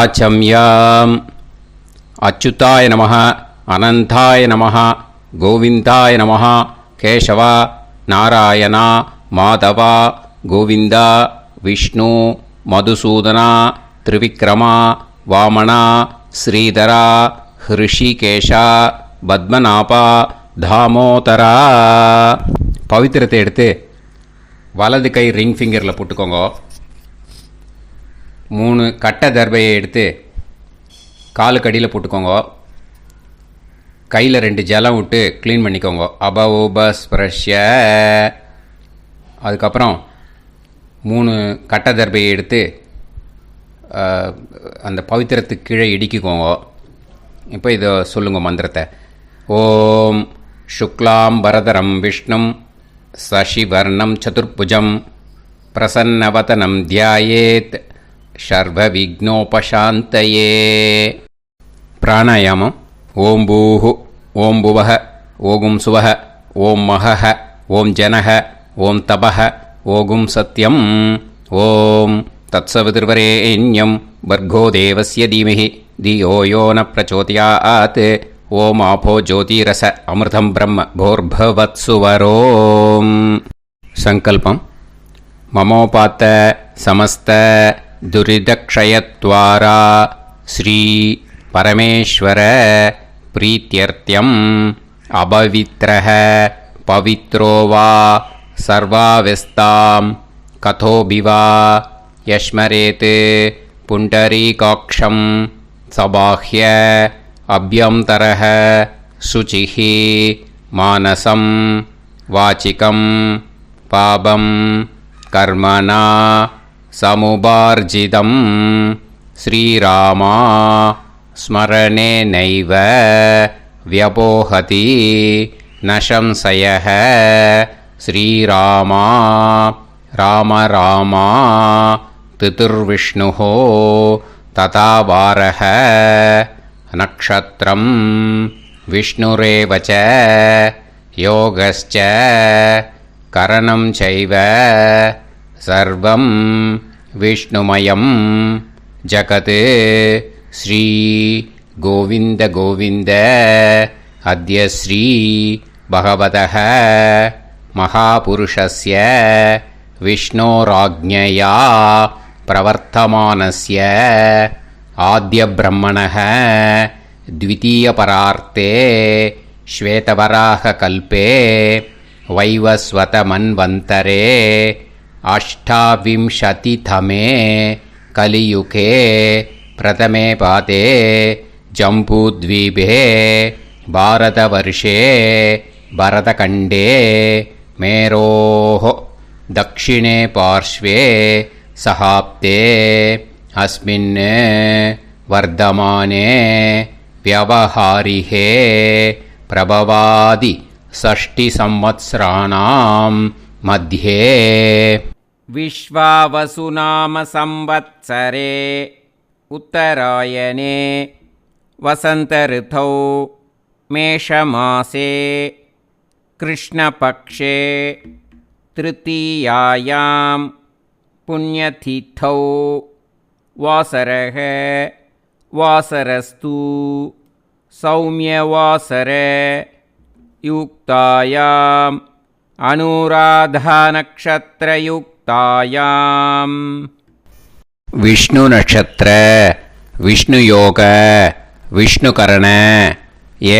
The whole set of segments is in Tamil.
ஆச்சம்யாம். அச்சுதாய நமஹ, அனந்தாய நமஹ, கோவிந்தாய நமஹ, கேசவா, நாராயணா, மாதவா, கோவிந்தா, விஷ்ணு, மதுசூதனா, திரிவிக்ரமா, வாமனா, ஸ்ரீதரா, ஹிருஷிகேஷா, பத்மநாபா, தாமோதரா. பவித்திரத்தை எடுத்து வலது கை ரிங் ஃபிங்கரில் போட்டுக்கோங்க. 3 கட்டை தர்பையை எடுத்து காலுக்கடியில் போட்டுக்கோங்க. கையில் 2 ஜலம் விட்டு க்ளீன் பண்ணிக்கோங்க. அபவோபஸ்பிரஷ்ய. அதுக்கப்புறம் 3 கட்டை தர்பையை எடுத்து அந்த பவித்திரத்துக்கு கீழே இடிக்கிக்கோங்க. இப்போ இதை சொல்லுங்க மந்திரத்தை. ஓம் சுக்லாம் பரதரம் விஷ்ணும் சசிவர்ணம் சதுர்புஜம் பிரசன்னவதனம் தியாயேத் சர்வ விக்னோபசாந்தயே. பிராணாயாமம். ஓம் பூஹு, ஓம் புவஹ, ஓகும் சுவஹ, ஓம் மஹஹ, ஓம் ஜனஹ, ஓம் தபஹ, ஓகும் சத்யம். ஓம் தத்சவிதுர்வரேண்யம் வர்கோ தேவஸ்ய தீமஹி தியோ யோ ந பிரச்சோதயாத். ஓம் ஆபோ ஜோதிரச அமிர்தம் பிரம்ம போர்பவத்சுவரோம். சங்கல்பம். மமோபாத்த சமஸ்த துரிதக்ஷயத்வாரா ஸ்ரீ பரமேஸ்வர பிரீத்யர்த்தியம் அபவித்ரஹ பவித்ரோ வா சர்வாவஸ்தாம் கதோபிவா யஸ்மரேத் புண்டரீகாக்ஷம் சபாஹ்ய அப்யந்தரஹ சுசிஹ மானசம் வாசிகம் பாபம் கர்மணா சமுபார்ஜிதம் ஸ்ரீராமா ஸ்மரணேனைவ வ்யபோஹதி நசம்சயஹ. ஸ்ரீராமா ராம ராமா திதிர்விஷ்ணுஹ ததா வாரஹ. நக்ஷத்ரம் விஷ்ணுரேவச யோகஸ்ச கரணம் சைவ சர்வம் விஷ்ணுமயம் ஜகத். ஸ்ரீ கோவிந்த கோவிந்த அத்ய ஸ்ரீ பகவதः மகாபுருஷஸ்ய விஷ்ணோராஜ்ஞயா பிரவர்த்தமானஸ்ய ஆத்ய பிரம்மணः த்விதீயபரார்த்தே ஸ்வேதவராக கல்பே வைவஸ்வத மன்வந்தரே அஷ்டாவிம்சதிதமே கலியுகே பிரதமே பாதே ஜம்பூத்வீபே பாரதவர்ஷே பரதகண்டே மேரோः தக்ஷிணே பார்ஷ்வே சஹாப்தே அஸ்மின் வர்தமானே व्यवहारिहे प्रभवादि षष्टि संवत्सराणां मध्ये विश्वावसुनाम संवत्सरे उत्तरायणे वसन्तऋतौ मेषमासे कृष्णपक्षे तृतीयायां पुण्यतिथौ वासरः वासरस्तु सौम्यवासर युक्तायाम् अनुराधानक्षत्रयुक्तायाम् विष्णुनक्षत्र विष्णुयोग विष्णुकरण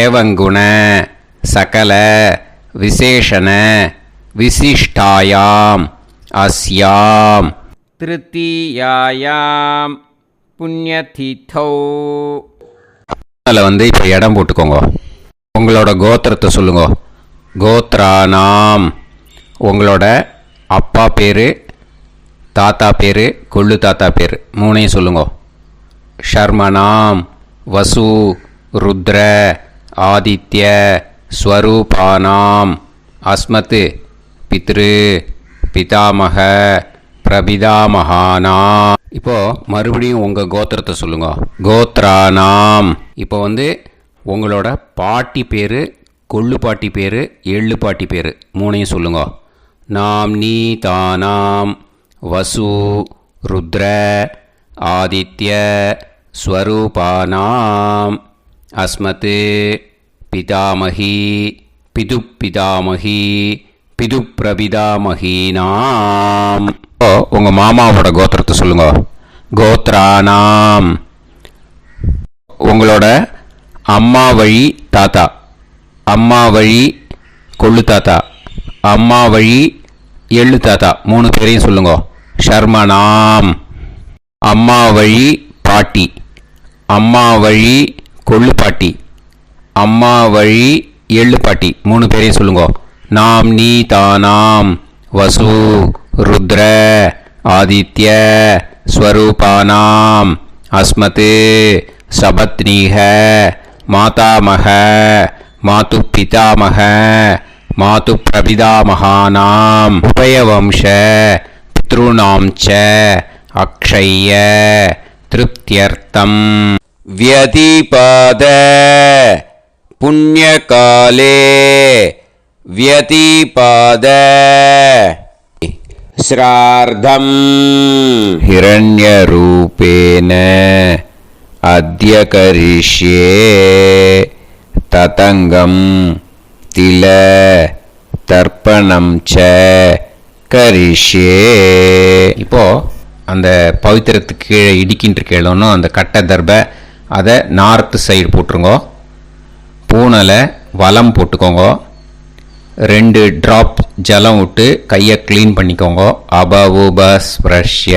एवंगुण सकल विशेषण विशिष्टायाम् अस्याम् तृतीयायाम् புண்ணியதீதோ. அதில் இப்போ இடம் போட்டுக்கோங்க. உங்களோட கோத்திரத்தை சொல்லுங்க. கோத்ரானாம். உங்களோட அப்பா பேர், தாத்தா பேர், கொள்ளு தாத்தா பேர் 3ஐயும் சொல்லுங்க. ஷர்மனாம் வசு ருத்ர ஆதித்ய ஸ்வரூபானாம் அஸ்மத் பித்ரு பிதாமக பிரபிதாமகானா. இப்போது மறுபடியும் உங்கள் கோத்திரத்தை சொல்லுங்க. கோத்ரானாம். இப்போ உங்களோட பாட்டி பேர், கொள்ளு பாட்டி பேர், எள்ளு பாட்டி பேர் 3ஐயும் சொல்லுங்க. நாம் நீ தானாம் வசு ருத்ர ஆதித்ய ஸ்வரூபானாம் அஸ்மத் பிதாமகி பிதுப்பிதாமகி பிதுப்பிரபிதாமகீனாம். உங்கள் மாமாவோட கோத்திரத்தை சொல்லுங்க. கோத்ரானாம் உங்களோட அம்மா வழி தாத்தா, அம்மா வழி கொள்ளு தாத்தா, அம்மா வழி எள்ளு தாத்தா, 3 பேரையும் சொல்லுங்க. ஷர்மனாம் அம்மா வழி பாட்டி, அம்மா வழி கொள்ளு பாட்டி, அம்மா வழி எள்ளு பாட்டி, 3 பேரையும் சொல்லுங்க. நாம் நீ தானாம் வசு ருத்ர ஆதித்ய ஸ்வரூபானாம் அஸ்மத் சபத்னீஹ மாதாமக மாது பிதாமக மாது பிரபிதாமகானாம் உபயவம்ச பித்ருணாம் ச அக்ஷய்ய திருப்தியர்த்தம் வியதிபாத புண்ணியகாலே व्यतिपाद श्रार्धं हिरण्यरूपेण अद्य करिष्ये ततंगं तिल तर्पणं च करिष्ये. இப்போ அந்த பவித்திரத்துக்கு கீழே இடிக்கின்ற கேளோன்னு அந்த கட்டை தர்பை அதை நார்த்து சைடு போட்டுருங்க. பூனலை வலம் போட்டுக்கோங்க. 2 ட்ராப் ஜலம் விட்டு கையை க்ளீன் பண்ணிக்கோங்க. அபவுபஸ்ப்ரஷ்ய.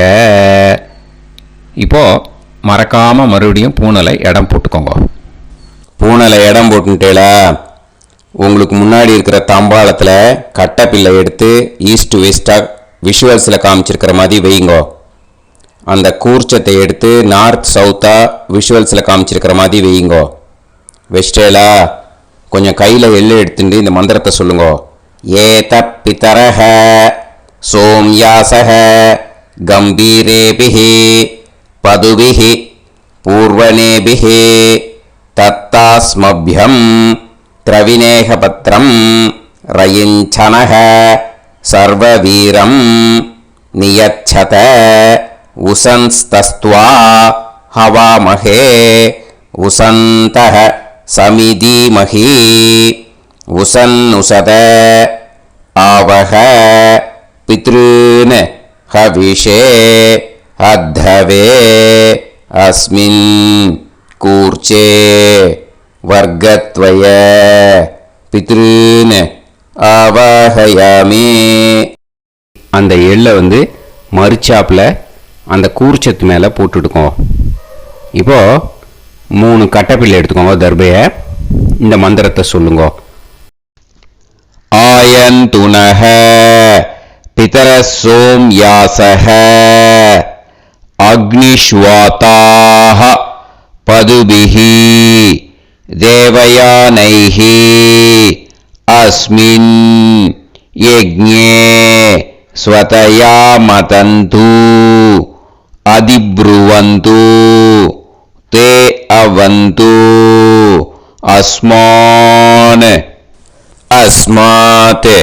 இப்போது மறக்காமல் மறுபடியும் பூனலை இடம் போட்டுக்கோங்க. பூனலை இடம் போட்டுட்டேலா, உங்களுக்கு முன்னாடி இருக்கிற தாம்பாளத்தில் கட்டைப்பில்லை எடுத்து ஈஸ்ட் வெஸ்டாக விஷுவல்ஸில் காமிச்சிருக்கிற மாதிரி வைங்கோ. அந்த கூர்ச்சத்தை எடுத்து நார்த் சவுத்தாக விஷுவல்ஸில் காமிச்சிருக்கிற மாதிரி வைங்கோ. வெஸ்டேலா கொஞ்சம் கையில் எள்ளு எடுத்துட்டு இந்த மந்திரத்தை சொல்லுங்க. ஏத பிதரஹ சோம்யாசஹ கம்பீரேபிஹி பதுபிஹி பூர்வனேபிஹி தத்தாஸ்மப்யம் திரவிநேகபத்ரம் ரயிஞ்சனஹ சர்வவீரம் நியச்சத உசன்ஸ்தஸ்த்வா ஹவாமஹே உசந்தஹ சமிதீமஹி உசன்னுசத ஆவஹ பித்ருன் ஹவிஷே அத்தவே அஸ்மின் கூர்ச்சே வர்க்கத்வய பித்ருன் ஆவாஹயாமி. அந்த எள்ளை மரிச்சாப்பில் அந்த கூர்ச்சத்து மேலே போட்டுடுக்கோம். இப்போது 3 கட்டைப்பிள்ளை எடுத்துக்கோங்க. தர்பையை இந்த மந்திரத்தை சொல்லுங்க. ஆயந்துனஹ பிதர சோம்யாசஹ அக்னிஷ்வாதாஹ பதுபிஹி தேவயானைஹி அஸ்மின் யஜ்ஞே ஸ்வதயா மதந்து அதிப்ருவந்து தே அவது அஸ்மான் அஸ்மாத்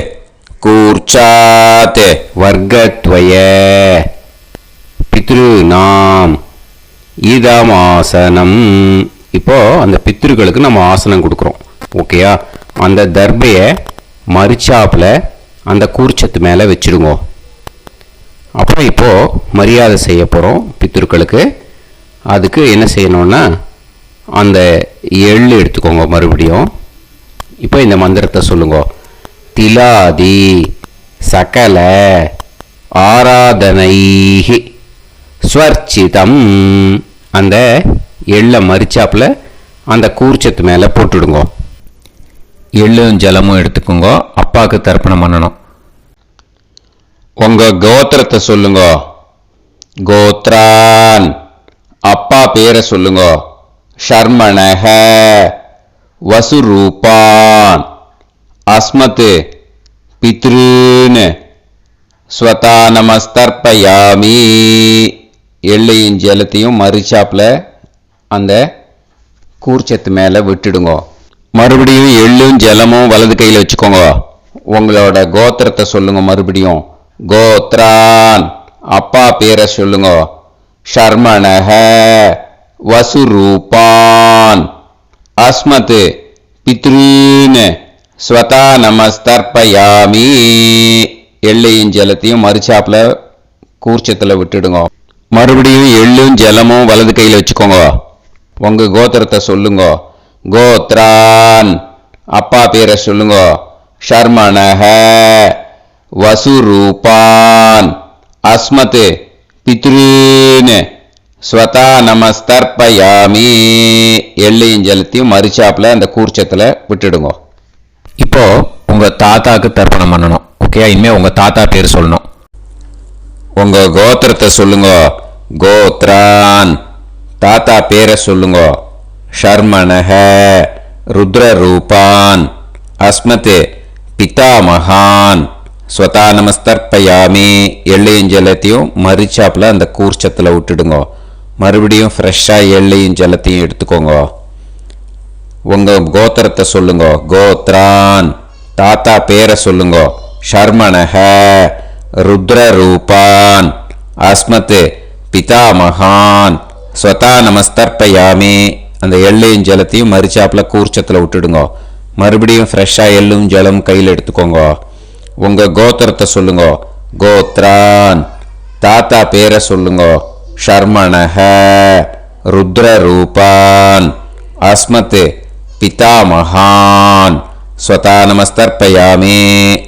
கூர்ச்சாத் வர்க்கத்வய பித்ருநாம் இதமாசனம். இப்போ அந்த பித்ருக்களுக்கு நம்ம ஆசனம் கொடுக்குறோம். ஓகேயா? அந்த தர்பையை மரிச்சாப்பில் அந்த கூர்ச்சத்து மேலே வச்சுடுங்க. அப்புறம் இப்போது மரியாதை செய்ய போகிறோம் பித்ருக்களுக்கு. அதுக்கு என்ன செய்யணும்னா அந்த எள்ளு எடுத்துக்கோங்க. மறுபடியும் இப்போ இந்த மந்திரத்தை சொல்லுங்க. திலாதி சகல ஆராதனைஹி ஸ்வர்ச்சிதம். அந்த எள்ளை மரிச்சாப்பில் அந்த கூர்ச்சத்து மேலே போட்டுடுங்க. எள்ளும் ஜலமும் எடுத்துக்கோங்க. அப்பாவுக்கு தர்ப்பணம் பண்ணணும். உங்கள் கோத்திரத்தை சொல்லுங்க. கோத்ரான் அப்பா பேரை சொல்லுங்க. ஷர்மணஹ வசுரூபான் அஸ்மத் பித்ருன் ஸ்வதா நமஸ்தர்ப்பயாமி. எள்ளையும் ஜலத்தையும் மரிச்சாப்பில் அந்த கூர்ச்சத்து மேலே விட்டுடுங்க. மறுபடியும் எள்ளும் ஜலமும் வலது கையில் வச்சுக்கோங்க. உங்களோட கோத்திரத்தை சொல்லுங்க. மறுபடியும் கோத்ரான் அப்பா பேரை சொல்லுங்க. ஷர்மணஹ வசுரூபான் அஸ்மத் பித்ருன் ஸ்வதா நமஸ்தர்ப்பயாமி. எள்ளையும் ஜலத்தையும் மறுச்சாப்புல கூர்ச்சத்தில் விட்டுடுங்க. மறுபடியும் எள்ளும் ஜலமும் வலது கையில் வச்சுக்கோங்க. உங்க கோத்திரத்தை சொல்லுங்க. கோத்ரான் அப்பா பேரை சொல்லுங்க. ஷர்மணஹ வசுரூபான் அஸ்மத் பித்ருன் ஸ்வதா நமஸ்தர்ப்பயாமி. எள்ளையும் ஜலத்தையும் மறுச்சாப்புல அந்த கூர்ச்சத்தில் விட்டுடுங்க. இப்போ உங்க தாத்தாக்கு தர்ப்பணம் பண்ணணும். ஓகே, இனிமே உங்க தாத்தா பேர் சொல்லணும். உங்க கோத்திரத்தை சொல்லுங்க. கோத்ரான் தாத்தா பேரை சொல்லுங்க. ஷர்மணஹ ருத்ரரூபான் அஸ்மத் பிதாமகான் ஸ்வதா நமஸ்தர்ப்பயாமி. எள்ளையும் ஜலத்தையும் மறுச்சாப்புல அந்த கூர்ச்சத்தில் விட்டுடுங்க. மறுபடியும் ஃப்ரெஷ்ஷாக எள்ளையும் ஜலத்தையும் எடுத்துக்கோங்க. உங்க கோத்திரத்தை சொல்லுங்க. கோத்ரான் தாத்தா பேரை சொல்லுங்க. ஷர்மணஹ ருத்ரரூபான் அஸ்மத் பிதாமகான் ஸ்வதா நமஸ்தர்ப்பயாமி. அந்த எள்ளையும் ஜலத்தையும் மறுச்சாப்புல கூர்ச்சத்தில் விட்டுடுங்க. மறுபடியும் ஃப்ரெஷ்ஷாக எள்ளும் ஜலம் கையில் எடுத்துக்கோங்க. உங்க கோத்திரத்தை சொல்லுங்க. கோத்ரான் தாத்தா பேரை சொல்லுங்க. ஷர்மணஹ ருத்ரரூபான் அஸ்மத் பிதாமகான் ஸ்வதா நமஸ்தர்ப்பயாமி.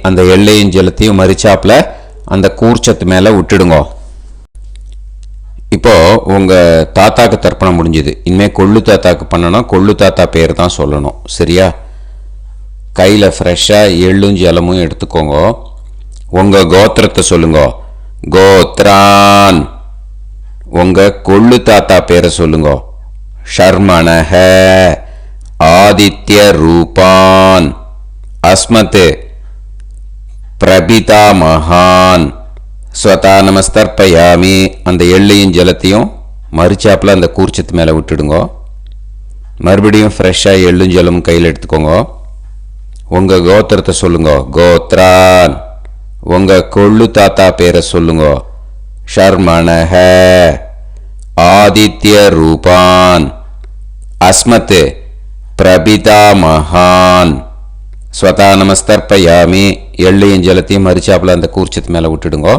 அந்த எள்ளையும் ஜலத்தையும் மறுச்சாப்புல அந்த கூர்ச்சத்து மேலே விட்டுடுங்க. இப்போ உங்க தாத்தாக்கு தர்ப்பணம் முடிஞ்சுது. இனிமேல் கொள்ளு தாத்தாக்கு பண்ணணும். கொள்ளு தாத்தா பேர் தான் சொல்லணும். சரியா? கையில் ஃப்ரெஷ்ஷாக எள்ளும் ஜலமும் எடுத்துக்கோங்க. உங்க கோத்திரத்தை சொல்லுங்க. கோத்ரான் உங்க கொள்ளு தாத்தா பேரை சொல்லுங்க. ஷர்மணஹ ஆதித்ய ரூபான் அஸ்மத் பிரபிதாமகான் ஸ்வதா நமஸ்தர்ப்பயாமி. அந்த எள்ளையும் ஜலத்தையும் மறுச்சாப்புல அந்த கூர்ச்சத்து மேலே விட்டுடுங்க. மறுபடியும் ஃப்ரெஷ்ஷாக எள்ளும் ஜலமும் கையில் எடுத்துக்கோங்க. உங்க கோத்திரத்தை சொல்லுங்க. கோத்ரான் உங்க கொள்ளு தாத்தா பேரை சொல்லுங்க. ஷர்மணஹ ஆதித்ய ரூபான் அஸ்மத் பிரபிதாமகான் ஸ்வதா நமஸ்தர்ப்பயாமி. எள்ளையும் ஜலத்தையும் மறுச்சாப்புல அந்த கூர்ச்சத்து மேலே விட்டுடுங்க.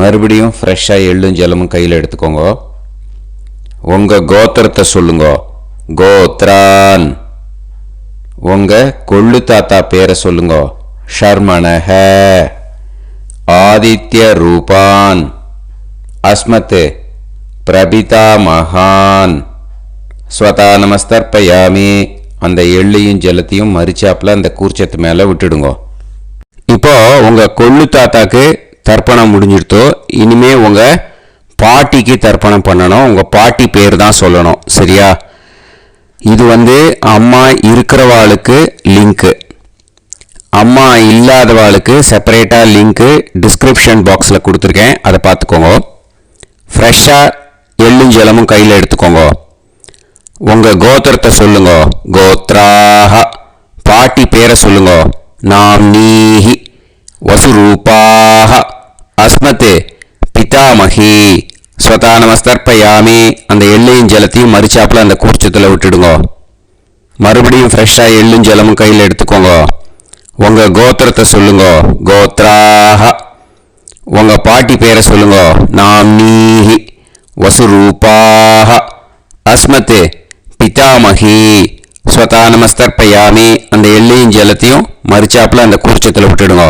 மறுபடியும் ஃப்ரெஷ்ஷாக எள்ளும் ஜலமும் கையில் எடுத்துக்கோங்க. உங்க கோத்திரத்தை சொல்லுங்க. கோத்ரான் உங்க கொள்ளு தாத்தா பேரை சொல்லுங்க. ஷர்மணஹ ஆதித்ய ரூபான் அஸ்மத் பிரபிதாமகான் ஸ்வதா நமஸ்தர்ப்பயாமி. அந்த எள்ளையும் ஜலத்தையும் மறுச்சாப்புல அந்த கூர்ச்சத்து மேலே விட்டுடுங்க. இப்போ உங்க கொள்ளு தாத்தாக்கு தர்ப்பணம் முடிஞ்சிடுத்தோ. இனிமே உங்க பாட்டிக்கு தர்ப்பணம் பண்ணணும். உங்க பாட்டி பேர் தான் சொல்லணும். சரியா? இது அம்மா இருக்கிறவாளுக்கு லிங்க்கு, அம்மா இல்லாதவாளுக்கு செப்பரேட்டாக லிங்க்கு டிஸ்கிரிப்ஷன் பாக்ஸில் கொடுத்துருக்கேன். அதை பார்த்துக்கோங்க. ஃப்ரெஷ்ஷாக எள்ளும் ஜலமும் கையில் எடுத்துக்கோங்க. உங்க கோத்திரத்தை சொல்லுங்க. கோத்ராஹ பாட்டி பேரை சொல்லுங்க. நாம்னீஹி வசுரூபாஹ அஸ்மத் பிதாமகி ஸ்வதா நமஸ்தர்ப்பயாமி. அந்த எள்ளையும் ஜலத்தையும் மறுச்சாப்புல அந்த கூர்ச்சத்தில் விட்டுடுங்க. மறுபடியும் ஃப்ரெஷ்ஷாக எள்ளும் ஜலமும் கையில் எடுத்துக்கோங்க. உங்க கோத்திரத்தை சொல்லுங்க. கோத்ராஹ உங்க பாட்டி பேரை சொல்லுங்க. நாம்னீஹி வசுரூபாஹ அஸ்மத் பிதாமகி ஸ்வதா நமஸ்தர்ப்பயாமி. அந்த எள்ளையும் ஜலத்தையும் மறுச்சாப்புல அந்த கூர்ச்சத்தில் விட்டுடுங்க.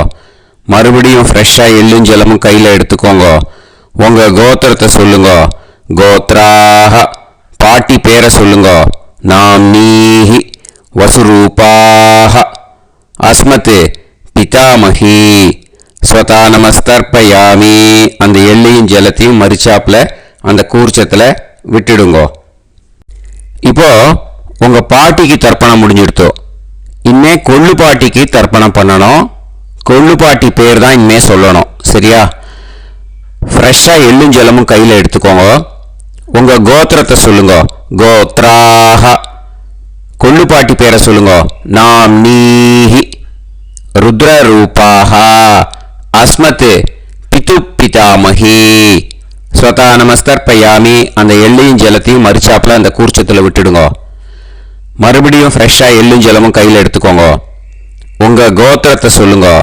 மறுபடியும் ஃப்ரெஷ்ஷாக எள்ளும் ஜலமும் கையில் எடுத்துக்கோங்க. உங்க கோத்திரத்தை சொல்லுங்க. கோத்ராஹ பாட்டி பேரை சொல்லுங்க. நாம்னீஹி வசுரூபாஹ அஸ்மத் பிதாமகி ஸ்வதா நமஸ்தர்ப்பயாமி. அந்த எள்ளையும் ஜலத்தையும் மறுச்சாப்புல அந்த கூர்ச்சத்தில் விட்டுடுங்க. இப்போ உங்க பாட்டிக்கு தர்ப்பணம் முடிஞ்சிடுத்தோ. இனிமே கொள்ளு பாட்டிக்கு தர்ப்பணம் பண்ணணும். கொள்ளு பாட்டி பேர் தான் இனிமே சொல்லணும். சரியா? ஃப்ரெஷ்ஷாக எள்ளும் ஜலமும் கையில் எடுத்துக்கோங்க. உங்க கோத்திரத்தை சொல்லுங்க. கோத்ராஹ கொள்ளு பாட்டி பேரை சொல்லுங்க. நாம்னீஹி ருத்ரரூபாஹ அஸ்மத் பிது பிதாமகி ஸ்வதா நமஸ்தர்ப்பயாமி, அந்த எள்ளையும் ஜலத்தையும் மறிச்சாப்புல அந்த கூர்ச்சத்தில் விட்டுடுங்க. மறுபடியும் ஃப்ரெஷ்ஷாக எள்ளும் ஜலமும் கையில் எடுத்துக்கோங்க. உங்கள் கோத்திரத்தை சொல்லுங்க.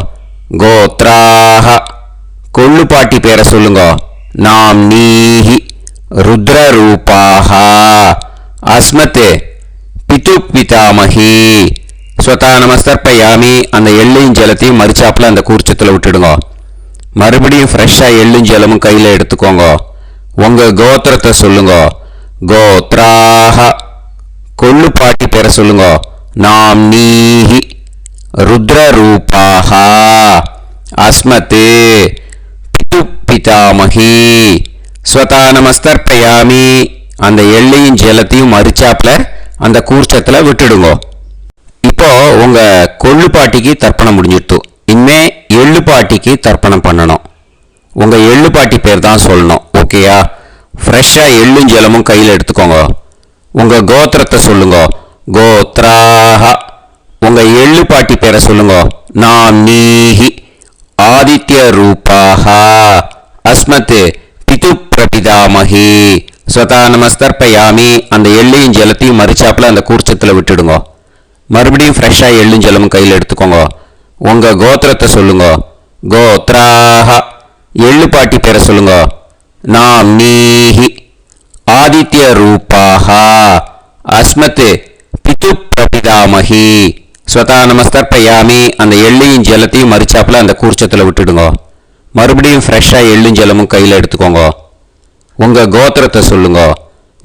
கோத்ராஹ. கொள்ளுப்பாட்டி பேரை சொல்லுங்க. நாம் நீஹி ருத்ரரூபாஹ அஸ்மத் பிது பிதாமஹி. ஸ்வதா நமஸ்தர்ப்பயாமி, அந்த எள்ளையும் ஜலத்தையும் மறிச்சாப்புல அந்த கூர்ச்சத்தில் விட்டுடுங்க. மறுபடியும் ஃப்ரெஷ்ஷாக எள்ளும் ஜலமும் கையில் எடுத்துக்கோங்க. உங்கள் கோத்திரத்தை சொல்லுங்க. கோத்ராஹ. கொள்ளுப்பாட்டி பேரை சொல்லுங்க. நாம் நீஹி ருத்ரரூபாஹ அஸ்மத் பிது பிதாமஹி. ஸ்வதா நமஸ்தர்ப்பயாமி, அந்த எள்ளையும் ஜலத்தையும் மறிச்சாப்புல அந்த கூர்ச்சத்தில் விட்டுடுங்க. இப்போ உங்கள் கொள்ளுப்பாட்டிக்கு தர்ப்பணம் முடிஞ்சிடுத்து. இனிமே எள்ளுப்பாட்டிக்கு தர்ப்பணம் பண்ணணும். உங்கள் எள்ளுப்பாட்டி பேர் தான் சொல்லணும். ஓகேயா? ஃப்ரெஷ்ஷாக எள்ளும் ஜலமும் கையில் எடுத்துக்கோங்க. உங்கள் கோத்திரத்தை சொல்லுங்க. கோத்ராஹ. உங்கள் எள்ளுப்பாட்டி பேரை சொல்லுங்க. நாம் நீஹி ஆதித்ய ரூபாஹ அஸ்மத் பிது பிரபிதாமஹி. ஸ்வதா நமஸ்தர்ப்பயாமி, அந்த எள்ளையும் ஜலத்தையும் மறிச்சாப்புல அந்த கூர்ச்சத்தில் விட்டுடுங்க. மறுபடியும் ஃப்ரெஷ்ஷாக எள்ளும் ஜலமும் கையில் எடுத்துக்கோங்க. உங்கள் கோத்திரத்தை சொல்லுங்க. கோத்ராஹ. எள்ளுப்பாட்டி பேரை சொல்லுங்க. நாம் நீஹி ஆதித்ய ரூபாஹ அஸ்மத் பிது பிரபிதாமஹி. ஸ்வதா நமஸ்தர்ப்பயாமி, அந்த எள்ளையும் ஜலத்தையும் மறிச்சாப்புல அந்த கூர்ச்சத்தில் விட்டுடுங்க. மறுபடியும் ஃப்ரெஷ்ஷாக எள்ளும் ஜலமும் கையில் எடுத்துக்கோங்க. உங்கள் கோத்திரத்தை சொல்லுங்க.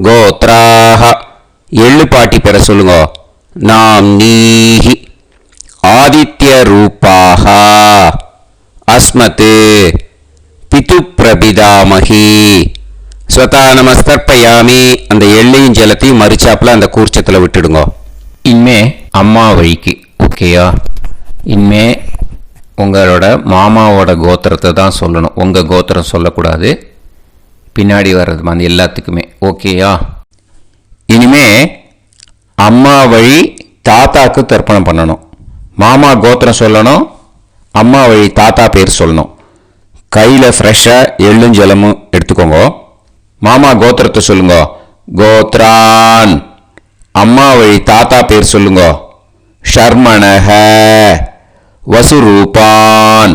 கோத்ராஹ. எள்ளுப்பாட்டி பேரை சொல்லுங்க. நாம் நீஹி ஆதித்ய ரூபாஹ அஸ்மத் பிது பிரபிதாமஹி. ஸ்வதா நமஸ்தர்ப்பயாமி, அந்த எள்ளையும் ஜலத்தையும் மறிச்சாப்புல அந்த கூர்ச்சத்தில் விட்டுடுங்க. இனிமே அம்மா வழிக்கு. ஓகேயா? இனிமே உங்களோட மாமாவோட கோத்திரத்தை தான் சொல்லணும். உங்கள் கோத்திரம் சொல்லக்கூடாது. பின்னாடி வர்றது வந்து எல்லாத்துக்குமே. ஓகேயா? இனிமே அம்மா வழி தாத்தாக்கு தர்ப்பணம் பண்ணணும். மாமா கோத்திரம் சொல்லணும். அம்மா வழி தாத்தா பேர் சொல்லணும். கையில் ஃப்ரெஷ்ஷாக எள்ளும் ஜலமும் எடுத்துக்கோங்க. மாமா கோத்திரத்தை சொல்லுங்க. கோத்ரான். அம்மா வழி தாத்தா பேர் சொல்லுங்க. ஷர்மணஹ வசுரூபான்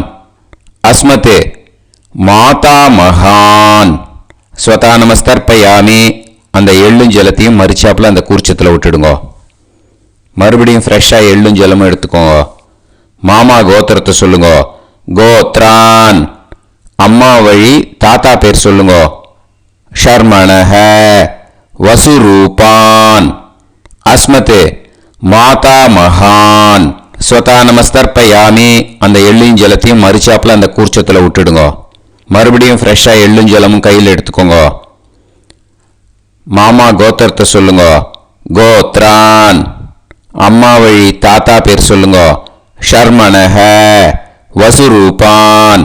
அஸ்மத் மாதா மகான். ஸ்வதா நமஸ்தர்ப்பயாமி, அந்த எள்ளும் ஜலத்தையும் மறிச்சாப்புல அந்த கூர்ச்சத்தில் விட்டுடுங்க. மறுபடியும் ஃப்ரெஷ்ஷாக எள்ளும் ஜலமும் எடுத்துக்கோங்க. மாமா கோத்திரத்தை சொல்லுங்க. கோத்ரான். அம்மா வழி தாத்தா பேர் சொல்லுங்க. ஷர்மணஹ வசுரூபான் அஸ்மத் மாதா மகான். ஸ்வதா நமஸ்தர்ப்பயாமி, அந்த எள்ளும் ஜலத்தையும் மறிச்சாப்புல அந்த கூர்ச்சத்தில் விட்டுடுங்க. மறுபடியும் ஃப்ரெஷ்ஷாக எள்ளும் ஜலமும் கையில் எடுத்துக்கோங்க. மாமா கோத்திரத்தை சொல்லுங்க. கோத்ரான். அம்மா வழி தாத்தா பேர் சொல்லுங்க. ஷர்மணஹ வசுரூபான்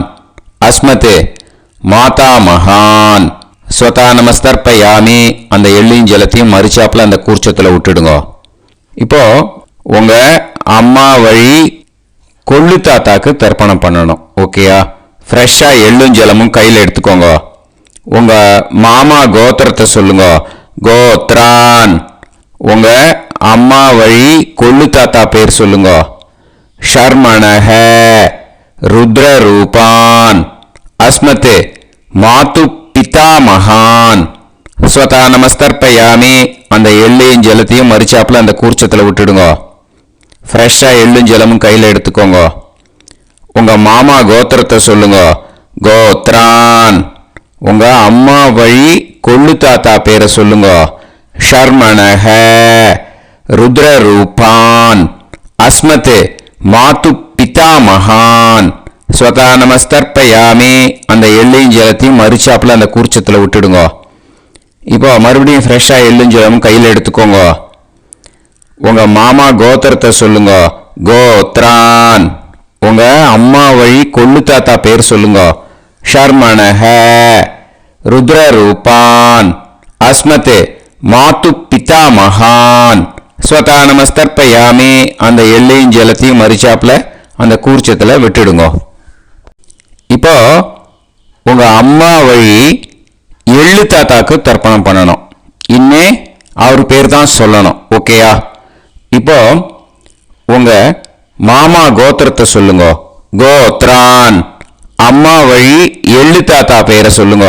அஸ்மத் மாதா மகான். ஸ்வதா நமஸ்தர்ப்பயாமி, அந்த எள்ளையும் ஜலத்தையும் மறிச்சாப்புல அந்த கூர்ச்சத்தில் விட்டுடுங்க. இப்போ உங்கள் அம்மா வழி கொள்ளு தாத்தாக்கு தர்ப்பணம் பண்ணணும். ஓகேயா? ஃப்ரெஷ்ஷாக எள்ளும் ஜலமும் கையில் எடுத்துக்கோங்க. உங்கள் மாமா கோத்திரத்தை சொல்லுங்க. கோத்ரான். உங்கள் அம்மா வழி கொள்ளு தாத்தா பேர் சொல்லுங்க. ஷர்மணஹ ருத்ரரூபான் அஸ்மத் மாது பிதாமகான். ஸ்வதா நமஸ்தர்ப்பயாமி, அந்த எள்ளையும் ஜலத்தையும் மறிச்சாப்புல அந்த கூர்ச்சத்தில் விட்டுடுங்க. ஃப்ரெஷ்ஷாக எள்ளும் ஜலமும் கையில் எடுத்துக்கோங்க. உங்கள் மாமா கோத்திரத்தை சொல்லுங்க. கோத்ரான். உங்கள் அம்மா வழி கொள்ளு தாத்தா பேரை சொல்லுங்க. ஷர்மணஹ ருத்ரரூபான் அஸ்மத் மாது பிதாமகான். ஸ்வதா நமஸ்தர்ப்பயாமி, அந்த எள்ளையும் ஜலத்தையும் மறிச்சாப்புல அந்த கூர்ச்சத்தில் விட்டுடுங்க. இப்போ மறுபடியும் ஃப்ரெஷ்ஷாக எள்ளும் ஜலமும் கையில் எடுத்துக்கோங்க. உங்கள் மாமா கோத்திரத்தை சொல்லுங்க. கோத்ரான். உங்கள் அம்மா வழி கொள்ளு தாத்தா பேர் சொல்லுங்க. ஷர்மணஹ ருத்ரரூபான் அஸ்மத் மாது பிதாமகான். ஸ்வதா நமஸ்தர்ப்பயாமி, அந்த எள்ளையும் ஜலத்தையும் மறிச்சாப்புல அந்த கூர்ச்சத்தில் விட்டுடுங்க. இப்போ உங்கள் அம்மா வழி எள்ளு தாத்தாக்கு தர்ப்பணம் பண்ணணும். இனிமே அவர் பேர் தான் சொல்லணும். ஓகேயா? இப்போ உங்க மாமா கோத்திரத்தை சொல்லுங்க. கோத்ரான். அம்மா வழி எள்ளு தாத்தா பேரை சொல்லுங்க.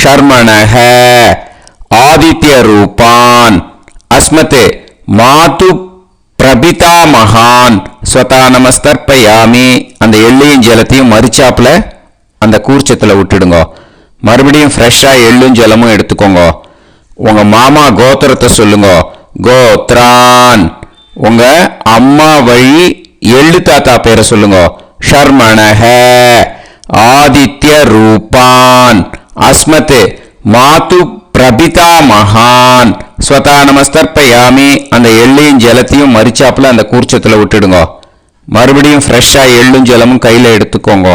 ஷர்மணஹ ஆதித்ய ரூபான் அஸ்மத் மாது பிரபிதா மகான் ஸ்வதா நமஸ்தர்ப்பயாமி. அந்த எள்ளையும் ஜலத்தையும் மறிச்சாப்புல அந்த கூர்ச்சத்தில் விட்டுடுங்க. மறுபடியும் ஃப்ரெஷ்ஷாக எள்ளும் ஜலமும் எடுத்துக்கோங்க. உங்க மாமா கோத்திரத்தை சொல்லுங்க. கோத்ரான். உங்க அம்மா வழி எள்ளு தாத்தா பேரை சொல்லுங்க. ஷர்மணஹ ஆதித்ய ரூபான் அஸ்மத் மாது பிரபிதா மகான் ஸ்வதா நமஸ்தர்ப்பயாமி. அந்த எள்ளையும் ஜலத்தையும் மறிச்சாப்புல அந்த கூர்ச்சத்தில் விட்டுடுங்க. மறுபடியும் ஃப்ரெஷ்ஷாக எள்ளும் ஜலமும் கையில் எடுத்துக்கோங்க.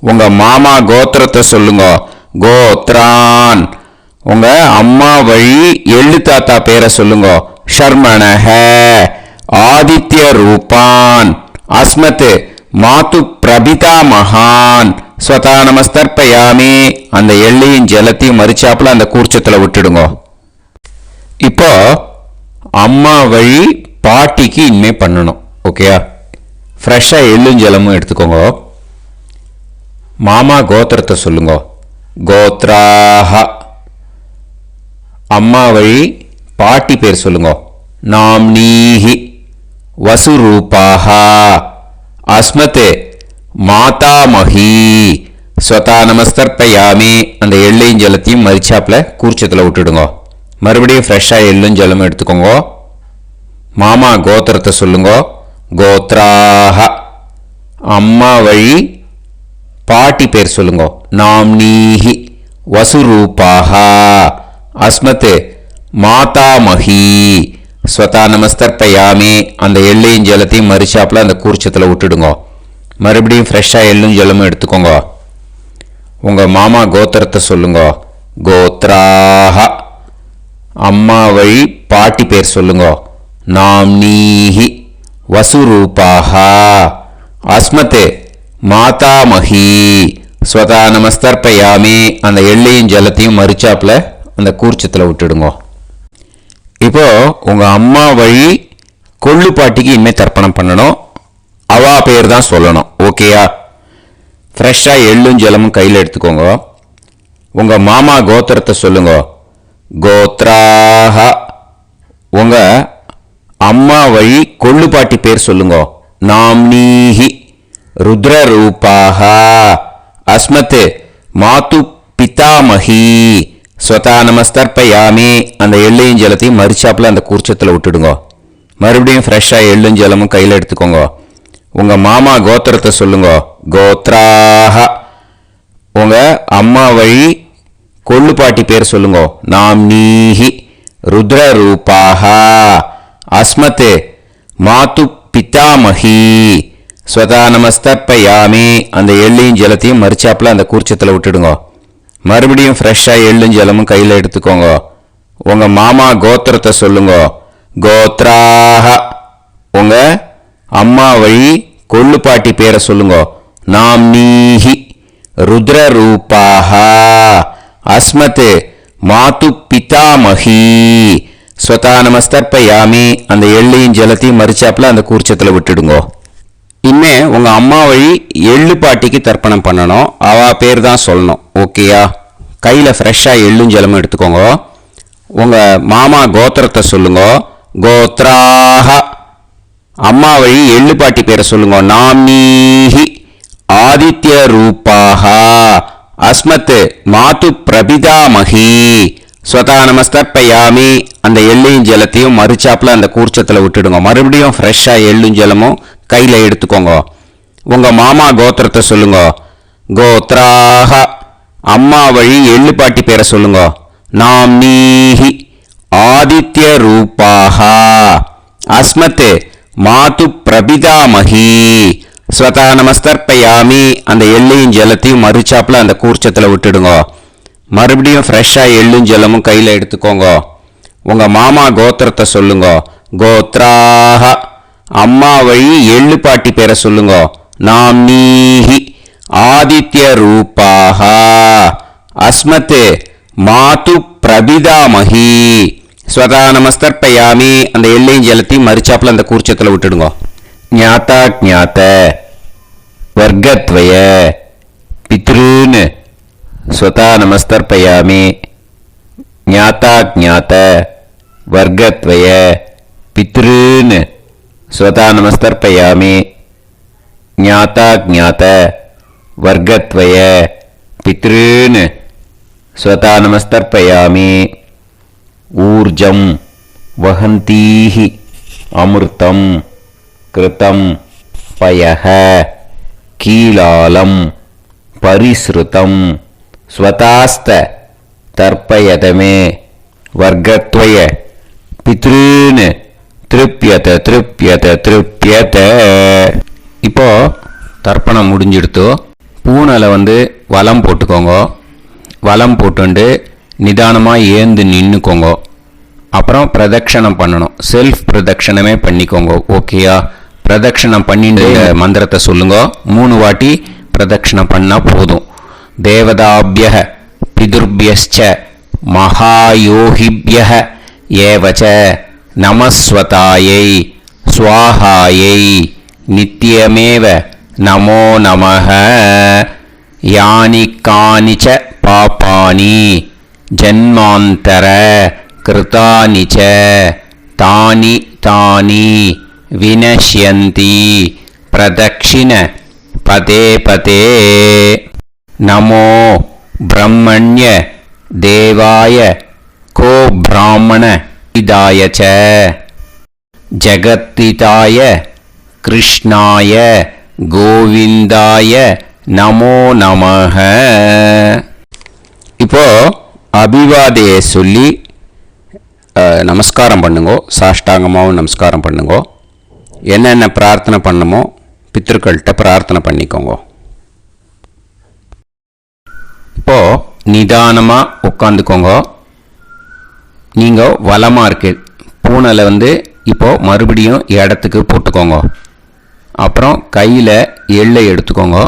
உங்க மாமா கோத்திரத்தை சொல்லுங்க. கோத்ரான். உங்க அம்மா வழி எள்ளு தாத்தா பேரை சொல்லுங்க. ஷர்மணஹ ஆதித்ய ரூபான் அஸ்மத் மாது பிரபிதா மகான் ஸ்வதா நமஸ்தர்ப்பயாமி. அந்த எள்ளையும் ஜலத்தையும் மறிச்சாப்புல அந்த கூர்ச்சத்தில் விட்டுடுங்க. இப்போ அம்மா வழி பாட்டிக்கு இனிமே பண்ணணும். ஓகேயா? ஃப்ரெஷ்ஷாக எள்ளும் ஜலமும் எடுத்துக்கோங்க. மாமா கோத்திரத்தை சொல்லுங்க. கோத்ராஹ. அம்மா வழி பாட்டி பேர் சொல்லுங்க. நாம்னீஹி வசுரூபாஹ அஸ்மத் மாதாமஹி ஸ்வதா நமஸ்தர்ப்பயாமி. அந்த எள்ளையும் ஜலத்தையும் மறிச்சாப்புல கூர்ச்சத்தில் விட்டுடுங்க. மறுபடியும் ஃப்ரெஷ்ஷாக எள்ளும் ஜலமும் எடுத்துக்கோங்க. மாமா கோத்திரத்தை சொல்லுங்க. கோத்ராஹ. அம்மா வழி பாட்டி பேர் சொல்லுங்க. நாம்னீஹி வசுரூபாஹ அஸ்மத் மாதாமஹி ஸ்வதா நமஸ்தர்ப்பயாமி. அந்த எள்ளையும் ஜலத்தையும் மறிச்சாப்புல அந்த கூர்ச்சத்தில் விட்டுடுங்க. மறுபடியும் ஃப்ரெஷ்ஷாக எள்ளும் ஜலமும் எடுத்துக்கோங்க. உங்கள் மாமா கோத்திரத்தை சொல்லுங்க. கோத்ராஹ. அம்மா வழி பாட்டி பேர் சொல்லுங்க. நாம்னீஹி வசுரூபாஹ அஸ்மத் மாதாமஹி ஸ்வதா நமஸ்தர்ப்பயாமி. அந்த எள்ளையும் ஜலத்தையும் மறிச்சாப்புல அந்த கூர்ச்சத்தில் விட்டுடுங்க. இப்போ உங்க அம்மா வழி கொள்ளு பாட்டிக்கு இனிமேல் தர்ப்பணம் பண்ணணும். அவா பேர் தான் சொல்லணும். ஓகேயா? ஃப்ரெஷ்ஷாக எள்ளும் ஜலமும் கையில் எடுத்துக்கோங்க. உங்க மாமா கோத்திரத்தை சொல்லுங்க. கோத்ராஹ. உங்க அம்மா வழி கொள்ளு பாட்டி பேர் சொல்லுங்க. நாம்னீஹி ருத்ரரூபாஹ அஸ்மத் மாது பிதாமஹி ஸ்வதா நமஸ்தர்ப்பயாமி. அந்த எள்ளையும் ஜலத்தையும் மறிச்சாப்புல அந்த கூர்ச்சத்தில் விட்டுடுங்க. மறுபடியும் ஃப்ரெஷ்ஷாக எள்ளும் ஜலமும் கையில் எடுத்துக்கோங்க. உங்க மாமா கோத்திரத்தை சொல்லுங்க. கோத்ராஹ. உங்க அம்மா வழி கொள்ளு பாட்டி பேர் சொல்லுங்க. நாம்னீஹி ருத்ரரூபாஹ அஸ்மத் மாது பிதாமஹி ஸ்வதா நமஸ்தர்ப்பயாமி. அந்த எள்ளையும் ஜலத்தையும் மறிச்சாப்புல அந்த கூர்ச்சத்தில் விட்டுடுங்க. மறுபடியும் ஃப்ரெஷ்ஷாக எள்ளும் ஜலமும் கையில் எடுத்துக்கோங்க. உங்க மாமா கோத்திரத்தை சொல்லுங்க. கோத்ராஹ. உங்க அம்மா வழி கொள்ளு பாட்டி பேரை சொல்லுங்க. நாம்னீஹி ருத்ரரூபாஹ அஸ்மத் மாது பிதாமஹி ஸ்வதா நமஸ்தர்ப்பயாமி. அந்த எள்ளையும் ஜலத்தையும் மறிச்சாப்புல அந்த கூர்ச்சத்தில் விட்டுடுங்க. இனிமே உங்க அம்மா வழி எள்ளு பாட்டிக்கு தர்ப்பணம் பண்ணணும். அவ பேர் தான் சொல்லணும். ஓகேயா? கையில் ஃப்ரெஷ்ஷாக எள்ளும் ஜலமும் எடுத்துக்கோங்க. உங்க மாமா கோத்திரத்தை சொல்லுங்க. கோத்ராஹ. அம்மா வழி எள்ளு பாட்டி பேரை சொல்லுங்க. நாம்னீஹி ஆதித்ய ரூபாஹ அஸ்மத் மாது பிரபிதாமஹி ஸ்வதா நமஸ்தர்ப்பயாமி. அந்த எள்ளையும் ஜலத்தையும் மறிச்சாப்புல அந்த கூர்ச்சத்தில் விட்டுடுங்க. மறுபடியும் ஃப்ரெஷ்ஷாக எள்ளும் ஜலமும் கையில் எடுத்துக்கோங்க. உங்க மாமா கோத்திரத்தை சொல்லுங்க. கோத்ராஹ. அம்மா வழி எள்ளு பாட்டி பேரை சொல்லுங்க. நாம்னீஹி ஆதித்ய ரூபாஹ அஸ்மத் மாது பிரபிதாமஹி ஸ்வதா நமஸ்தர்ப்பயாமி. அந்த எள்ளையும் ஜலத்தையும் மறிச்சாப்புல அந்த கூர்ச்சத்தில் விட்டுடுங்க. மறுபடியும் ஃப்ரெஷ்ஷாக எள்ளும் ஜலமும் கையில் எடுத்துக்கோங்க. உங்க மாமா கோத்திரத்தை சொல்லுங்க. கோத்ராஹ. அம்மா வழி எள்ளு பாட்டி பேரை சொல்லுங்க. நாம்னீஹி ஆதித்ய ரூபாஹ அஸ்மத் மாது பிரபிதாமகி ஸ்வதா நமஸ்தர்ப்பயாமி. அந்த எல்லையும் ஜலத்தையும் மறிச்சாப்புல அந்த கூர்ச்சத்தில் விட்டுடுங்க. ஞாத்தா ஜாத்த வர்க்கத்வய பித்ருன் ஸ்வதா நமஸ்தர்ப்பயாமி. ஞாத்தா ஜாத்த வர்க்கத்வய பித்ருன் ஸ்வதா நமஸ்தர்ப்பயாமி. ஞாத்தா ஜாத்த வர்க்கத்வய பித்ருன் ஸ்வதா நமஸ்தர்ப்பயாமி. ஊர்ஜம் வஹந்தீஹி அமிர்தம் கிருதம் பயஹ கீலாலம் பரிஸ்ருதம் ஸ்வதாஸ்த தர்ப்பயதமே வர்க்கத்வய பித்ருன் திருப்யத திருப்யத திருப்யத. இப்போ தர்ப்பணம் முடிஞ்சிடுத்தோ. பூனலை வலம் போட்டுக்கோங்க. வலம் போட்டுண்டு நிதானமாக ஏந்து நின்றுக்கோங்க. அப்புறம் பிரதட்சணம் பண்ணணும். செல்ஃப் பிரதட்சணமே பண்ணிக்கோங்க. ஓகேயா? பிரதட்சணம் பண்ணிட்டு மந்திரத்தை சொல்லுங்க. 3 வாட்டி பிரதட்சணம் பண்ணால் போதும். தேவதாபிய பிதுர்பியச்ச மகாயோகிபிய ஏவச்ச நமஸ்வதாயை ஸ்வாஹாயை நித்யமேவ நமோ நமஹ. யானி கானிச்ச பாபானி ஜன்மாந்தர கிருதானி ச தானி தானி வினஷ்யந்தி பிரதக்ஷிண பதே பதே. நமோ பிரம்மண்ய தேவாய கோ பிராமண இதாய ச ஜகத்திதாய கிருஷ்ணாய கோவிந்தாய நமோ நமஹ. இப்போ அபிவாதையை சொல்லி நமஸ்காரம் பண்ணுங்கோ. சாஷ்டாங்கமாகவும் நமஸ்காரம் பண்ணுங்கோ. என்னென்ன பிரார்த்தனை பண்ணமோ பித்ருக்கள்கிட்ட பிரார்த்தனை பண்ணிக்கோங்க. இப்போ நிதானமாக உட்காந்துக்கோங்க. நீங்கள் வலமாக இருக்கு பூனலை இப்போ மறுபடியும் இடத்துக்கு போட்டுக்கோங்க. அப்புறம் கையில் எள்ளை எடுத்துக்கோங்க.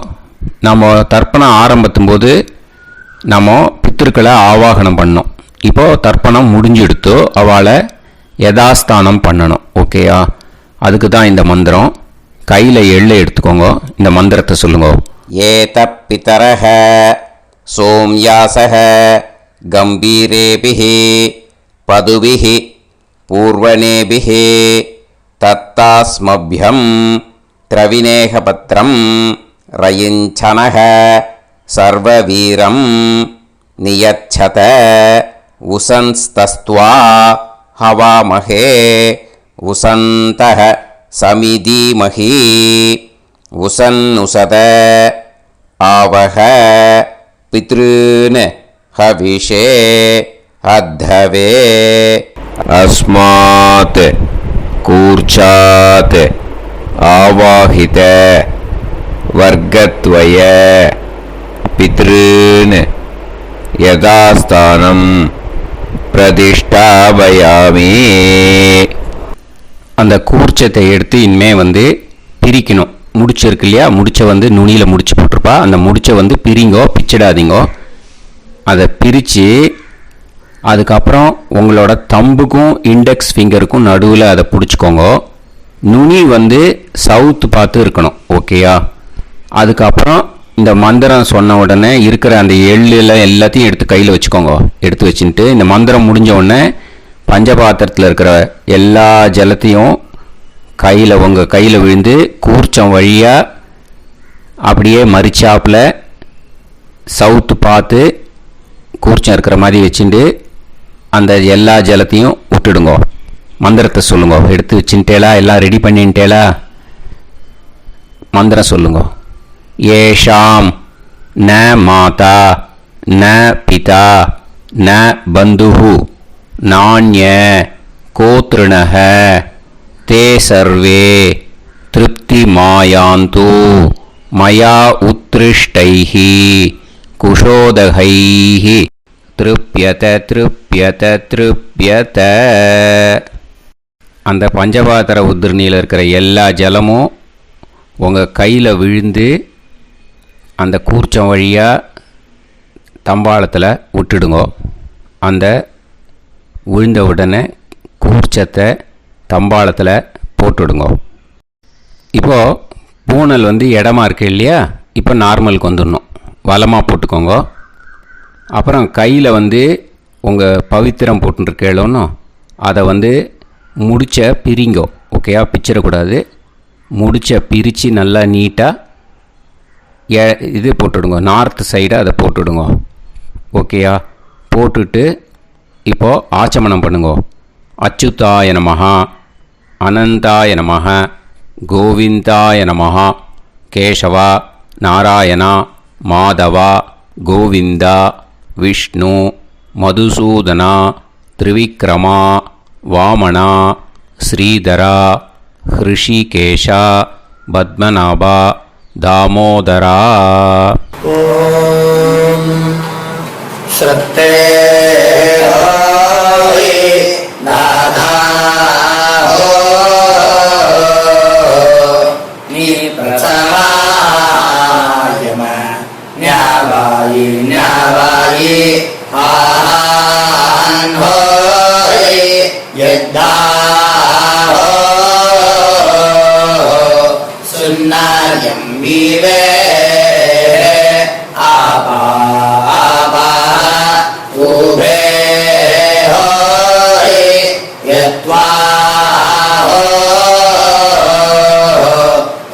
நம்ம தர்ப்பணம் ஆரம்பித்தும் போது நம்ம பித்திருக்களை ஆவாகனம் பண்ணோம். இப்போது தர்ப்பணம் முடிஞ்செடுத்து அவளை யதாஸ்தானம் பண்ணணும். ஓகேயா? அதுக்கு தான் இந்த மந்திரம். கையில் எள்ளை எடுத்துக்கோங்க. இந்த மந்திரத்தை சொல்லுங்க. ஏத பிதரஹ சோம்யாசஹ கம்பீரேபிஹி பதுபிஹி பூர்வணேபிஹி தத்தாஸ்மப்யம் திரவிநேகபத்ரம் ரயிஞ்சனஹ சர்வவீரம் நியச்சத உசன்ஸ்தஸ்த்வா ஹவாமஹே உசந்தஹ சமிதீமஹி உசன்னுசத ஆவஹ பித்ருன் ஹவிஷே அத்தவே. அஸ்மாத் கூர்ச்சாத் ஆவாஹித வர்க்கத்வய பித்ருன் யதாஸ்தானம் பிரதிஷ்டாபயாமி. அந்த கூர்ச்சத்தை எடுத்து இனிமே பிரிக்கணும். முடிச்சு இருக்கு இல்லையா? முடிச்சை நுனியில் முடிச்சு போட்டிருப்பா. அந்த முடிச்சை பிரிங்கோ, பிச்சிடாதீங்கோ. அதை பிரித்து அதுக்கப்புறம் உங்களோட தம்புக்கும் இண்டெக்ஸ் ஃபிங்கருக்கும் நடுவில் அதை பிடிச்சிக்கோங்க. நுனி சவுத்து பார்த்து இருக்கணும். ஓகேயா? அதுக்கப்புறம் இந்த மந்திரம் சொன்ன உடனே இருக்கிற அந்த எள்ளில் எல்லாத்தையும் எடுத்து கையில் வச்சுக்கோங்க. எடுத்து வச்சுட்டு இந்த மந்திரம் முடிஞ்ச உடனே பஞ்சபாத்திரத்தில் இருக்கிற எல்லா ஜலத்தையும் உங்கள் கையில் விழுந்து கூர்ச்சம் வழியாக அப்படியே மறிச்சாப்பில் சவுத்து பார்த்து கூர்ச்சம் இருக்கிற மாதிரி வச்சுட்டு அந்த எல்லா ஜலத்தையும் விட்டுடுங்க. மந்திரத்தை சொல்லுங்க. எடுத்து வச்சுட்டேலா? எல்லாம் ரெடி பண்ணிட்டேலா? மந்திரம் சொல்லுங்க. ஏஷாம் ந மாதா ந பிதா ந பந்துஹு நாண்ய கோத்ருணஹ தே சர்வே திருப்தி மாயாந்து மயா உத்ருஷ்டைஹி குஷோதகைஹி திருப்யத திருப்யத திருப்யத. அந்த பஞ்சபாத்திர உதிர்ணியில் இருக்கிற எல்லா ஜலமும் உங்கள் கையில் விழுந்து அந்த கூர்ச்சம் வழியாக தம்பாளத்தில் விட்டுடுங்கோ. அந்த விழுந்த உடனே கூர்ச்சத்தை தம்பாளத்தில் போட்டுவிடுங்க. இப்போது பூனல் இடமா இருக்கு இல்லையா, இப்போ நார்மலுக்கு வந்துடணும். வலமாக போட்டுக்கோங்க. அப்புறம் கையில் உங்கள் பவித்திரம் போட்டுருக்கேளோன்னு அதை முடிச்ச பிரிங்கோ. ஓகேயா, பிச்சிடக்கூடாது. முடிச்ச பிரித்து நல்லா நீட்டாக இது போட்டுவிடுங்க. நார்த் சைடை அதை போட்டுவிடுங்க. ஓகேயா, போட்டுட்டு இப்போது ஆச்சமனம் பண்ணுங்க. அச்சுதாய நமஹ, அனந்தாய நமஹ, கோவிந்தாய நமஹ, கேசவா, நாராயணா, மாதவா, கோவிந்தா, விஷ்ணு, மதுசூதனா, திரிவிக்ரமா, வாமனா, ஸ்ரீதரா, ஹிருஷிகேஷா, பத்மநாபா, தாமோதரா. ஓம் ஸ்ரத்தே நாதா நீ பிரசமாயம ஞாவாயி ஞாவாயி ஆஹான் ஹோய் யத்தா சுன்னாயம் வீவே ஆபா ஆபா உபே ஹோய் யத்வா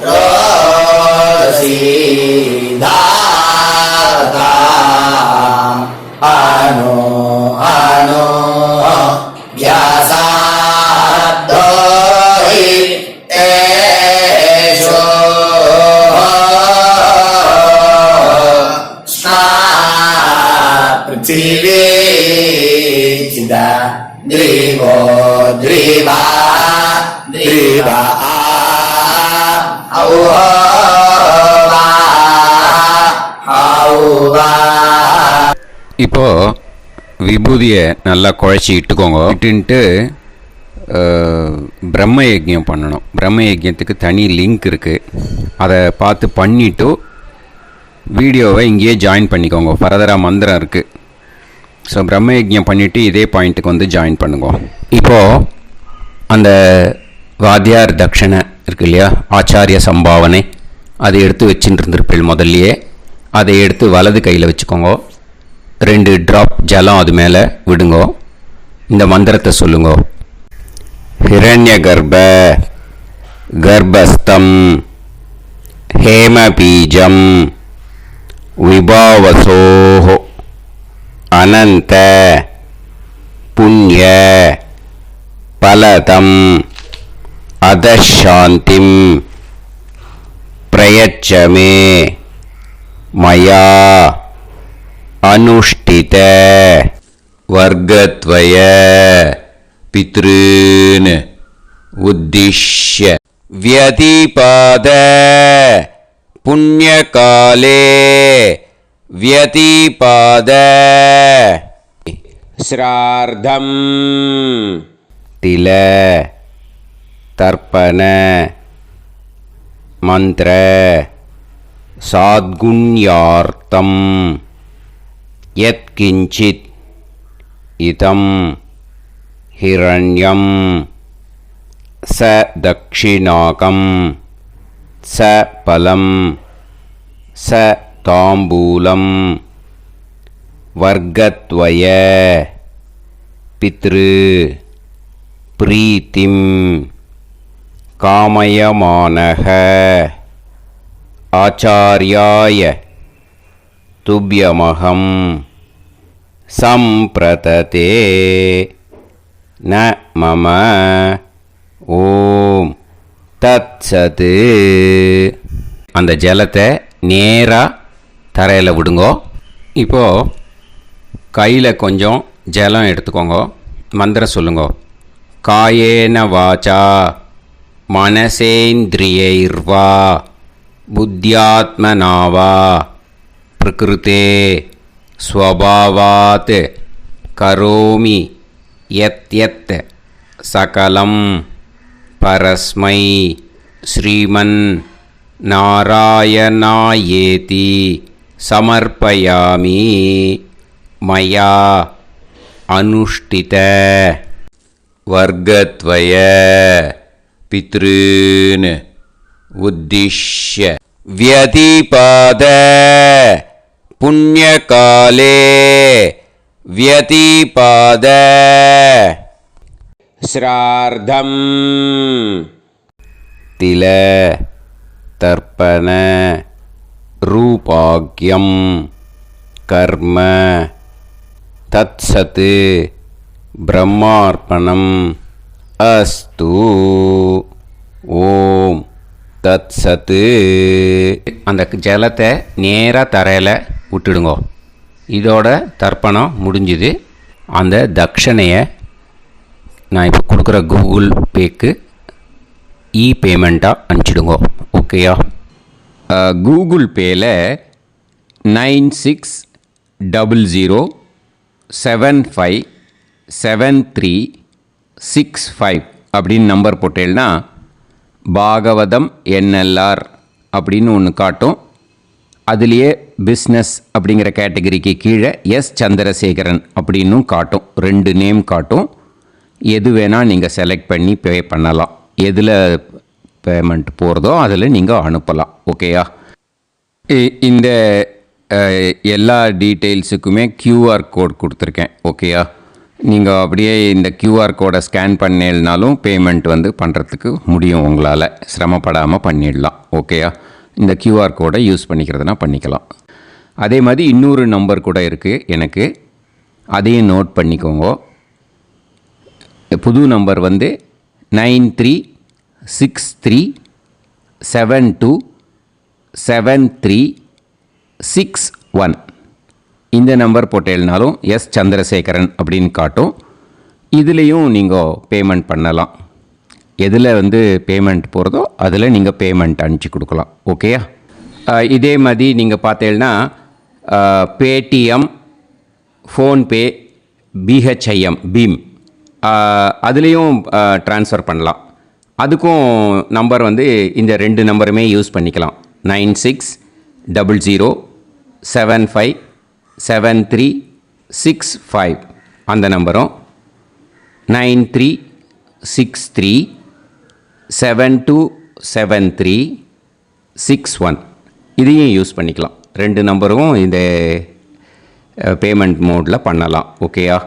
ரோசி தாதா ஆனோ ஆனோ வியாசாதோஹி தேஷோ पृथिवी चिदा द्रिवो द्रिवा द्रिवा இப்போ விபூதியை நல்லா குழச்சி இட்டுக்கோங்க. இட்டுன்ட்டு பிரம்ம யஜ்யம் பண்ணணும். பிரம்ம யஜ்யத்துக்கு தனி லிங்க் இருக்குது. அதை பார்த்து பண்ணிவிட்டு வீடியோவை இங்கேயே ஜாயின் பண்ணிக்கோங்க. ஃபர்தராக மந்திரம் இருக்குது. ஸோ பிரம்ம யஜ்யம் பண்ணிவிட்டு இதே பாயிண்ட்டுக்கு ஜாயின் பண்ணுங்க. இப்போது அந்த வாத்தியார் தட்சணை இருக்கு இல்லையா, ஆச்சாரிய சம்பாவனை, அதை எடுத்து வச்சுட்டு இருந்திருப்பேன் முதல்லையே. அதை எடுத்து வலது கையில் வச்சுக்கோங்க. 2 ட்ராப் ஜலம் அது மேலே விடுங்க. இந்த மந்திரத்தை சொல்லுங்க. ஹிரண்ய கர்ப்ப கர்ப்பஸ்தம் ஹேமபீஜம் விபாவசோஹ அனந்த புண்ணிய பலதம் அதசாந்திம் பிரயச்சமே மயா அனுஷ்டித வர்க்கத்வய பித்ருன் உத்திஷ்ய வியதிபாத புண்ணியகாலே व्यतिपाद श्रार्धं तिल तर्पण मंत्र साद्गुण्यार्थं यत्किंचित् इदं हिरण्यं स दक्षिणाकं स फलं स தாம்பூலம் வர்க்கத்வய பித்ரு பிரீத்திம் காமயமானஹ ஆச்சார்யாய துப்யமகம் சம்பிரததே ந மம ஓம் தத்சத். அந்த ஜலத்தை நேராக தரையில் விடுங்கோ. இப்போது கையில் கொஞ்சம் ஜலம் எடுத்துக்கோங்க. மந்திரம் சொல்லுங்க. காயேன வாச்சா மனசேந்திரியைர்வா புத்தியாத்மனாவா பிரகிருதே ஸ்வபாவாத் கரோமி யத் யத் சகலம் பரஸ்மை ஸ்ரீமன் நாராயணாயேதி சமர்ப்பயாமி மயா அனுஷ்டித வர்க்கத்வய பித்ருன் உத்திஷ்ய வியதிபாத புண்ணியகாலே வியதிபாத ஸ்ரார்த்தம் தில தர்ப்பண ரூபாக்யம் கர்ம தத்சத் பிரம்மார்ப்பணம் அஸ்து. ஓம் தத்சத். அந்த ஜலத்தை நேராக தரையில் விட்டுடுங்கோ. இதோட தர்ப்பணம் முடிஞ்சுது. அந்த தட்சணையை நான் இப்போ கொடுக்குற கூகுள் பேக்கு பேமெண்ட்டாக அனுப்பிச்சிடுங்கோ. ஓகேயா? கூகுள் பேயில் 9600757365 அப்படின்னு நம்பர் போட்டேன்னா பாகவதம் என்எல்ஆர் அப்படின்னு ஒன்று காட்டும். அதுலேயே பிஸ்னஸ் அப்படிங்கிற கேட்டகரிக்கு கீழே எஸ் சந்திரசேகரன் அப்படின்னும் காட்டும். 2 நேம் காட்டும். எது வேணால் நீங்கள் செலக்ட் பண்ணி பே பண்ணலாம். எதில் பேமெண்ட் போகிறதோ அதில் நீங்கள் அனுப்பலாம். ஓகேயா? இந்த எல்லா டீட்டெயில்ஸுக்குமே QR கோட் கொடுத்துருக்கேன். ஓகேயா? நீங்கள் அப்படியே இந்த QR கோடை ஸ்கேன் பண்ணேனாலும் பேமெண்ட் பண்ணுறதுக்கு முடியும். உங்களால் சிரமப்படாமல் பண்ணிடலாம். ஓகேயா? இந்த QR கோடை யூஸ் பண்ணிக்கிறதுனா பண்ணிக்கலாம். அதே மாதிரி இன்னொரு நம்பர் கூட இருக்குது எனக்கு. அதையும் நோட் பண்ணிக்கோங்க. புது நம்பர் 9363727361. இந்த நம்பர் போட்டேனாலும் எஸ் சந்திரசேகரன் அப்படின்னு காட்டும். இதுலேயும் நீங்கள் பேமெண்ட் பண்ணலாம். எதில் பேமெண்ட் போகிறதோ அதில் நீங்கள் பேமெண்ட் அனுப்பிச்சி கொடுக்கலாம். ஓகேயா? இதே மாதிரி நீங்கள் பார்த்தேன்னா பேடிஎம், ஃபோன்பே, பிஹெச்ஐஎம், பீம் அதுலேயும் ட்ரான்ஸ்ஃபர் பண்ணலாம். அதுக்கும் நம்பர் இந்த 2 நம்பருமே யூஸ் பண்ணிக்கலாம். 9600757365 அந்த நம்பரும் 9363727361 இதையும் யூஸ் பண்ணிக்கலாம். 2 நம்பரும் இந்த பேமெண்ட் மோடில் பண்ணலாம். ஓகேயா?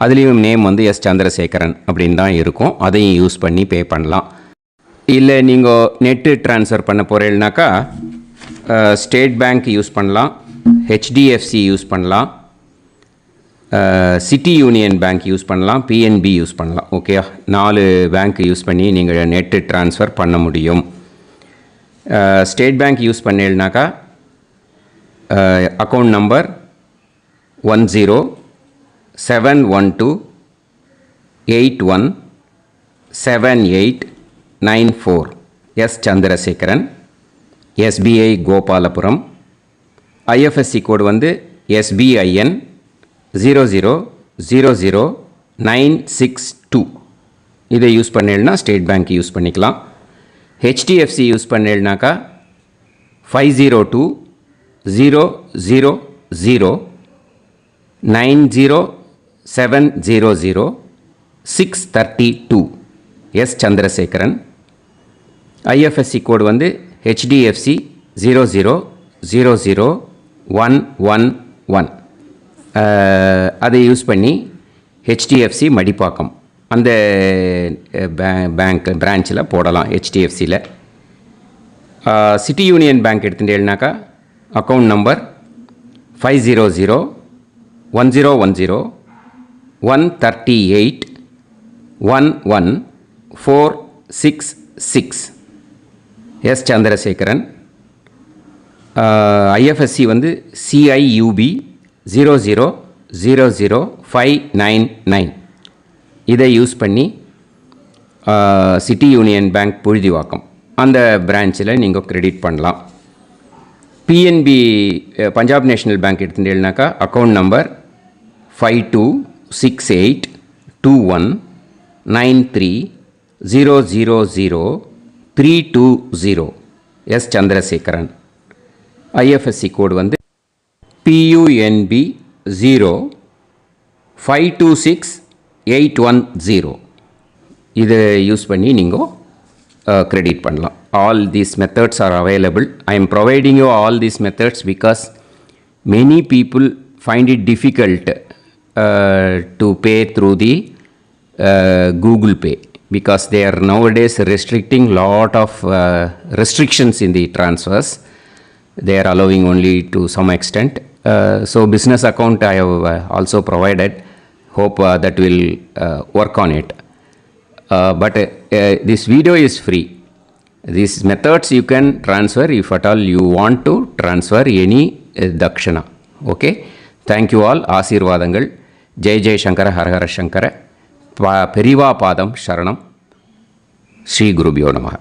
அதுலேயும் நேம் எஸ் சந்திரசேகரன் அப்படின்னு தான் இருக்கும். அதையும் யூஸ் பண்ணி பே பண்ணலாம். இல்லை நீங்கள் நெட்டு ட்ரான்ஸ்ஃபர் பண்ண போகிறீங்கனாக்கா ஸ்டேட் பேங்க் யூஸ் பண்ணலாம், HDFC யூஸ் பண்ணலாம், சிட்டி யூனியன் பேங்க் யூஸ் பண்ணலாம், PNB யூஸ் பண்ணலாம். ஓகேயா? 4 பேங்க் யூஸ் பண்ணி நீங்கள் நெட்டு ட்ரான்ஸ்ஃபர் பண்ண முடியும். ஸ்டேட் பேங்க் யூஸ் பண்ணீங்கனாக்கா account number 1071281789 S Chandrasekaran, SBI Gopalapuram. IFSC code SBIN 0000962. இதை யூஸ் பண்ணீங்கன்னா ஸ்டேட் பேங்க் யூஸ் பண்ணிக்கலாம். HDFC யூஸ் பண்ணீங்கனாக்கா 5020090700 S Chandrasekaran. IFSC code HDFC 0000111. அதை யூஸ் பண்ணி HDFC மடிப்பாக்கம் அந்த பேங்க் பிரான்ச்சில் போடலாம். HDFCயில் சிட்டி யூனியன் பேங்க் எடுத்துட்டேன்னாக்கா account number 500110114666 S Chandrasekaran. IFSC CIUB 0000599. இதை யூஸ் பண்ணி சிட்டி யூனியன் பேங்க் புழுதிவாக்கம் அந்த பிரான்ச்சில் நீங்கள் கிரெடிட் பண்ணலாம். PNB பஞ்சாப் நேஷ்னல் பேங்க் எடுத்துட்டேன்னாக்கா account number 52682193000320 S Chandrasekaran. IFSC code PUNB 526810 இதை யூஸ் பண்ணி நீங்கள் கிரெடிட் பண்ணலாம். All these methods are available. I am providing you all these methods because many people find it difficult to pay through the Google Pay because they are nowadays restricting lot of restrictions in the transfers. They are allowing only to some extent. So business account I have also provided. Hope that will work on it. But this video is free. These methods you can transfer if at all you want to transfer any dakshana. Okay. Thank you all. ஆசீர்வாதங்கள். ஜெய் ஜெய் சங்கர ஹரஹர சங்கர. பெரிவா பாதம் சரணம். ஸ்ரீ குருபியோ நமः.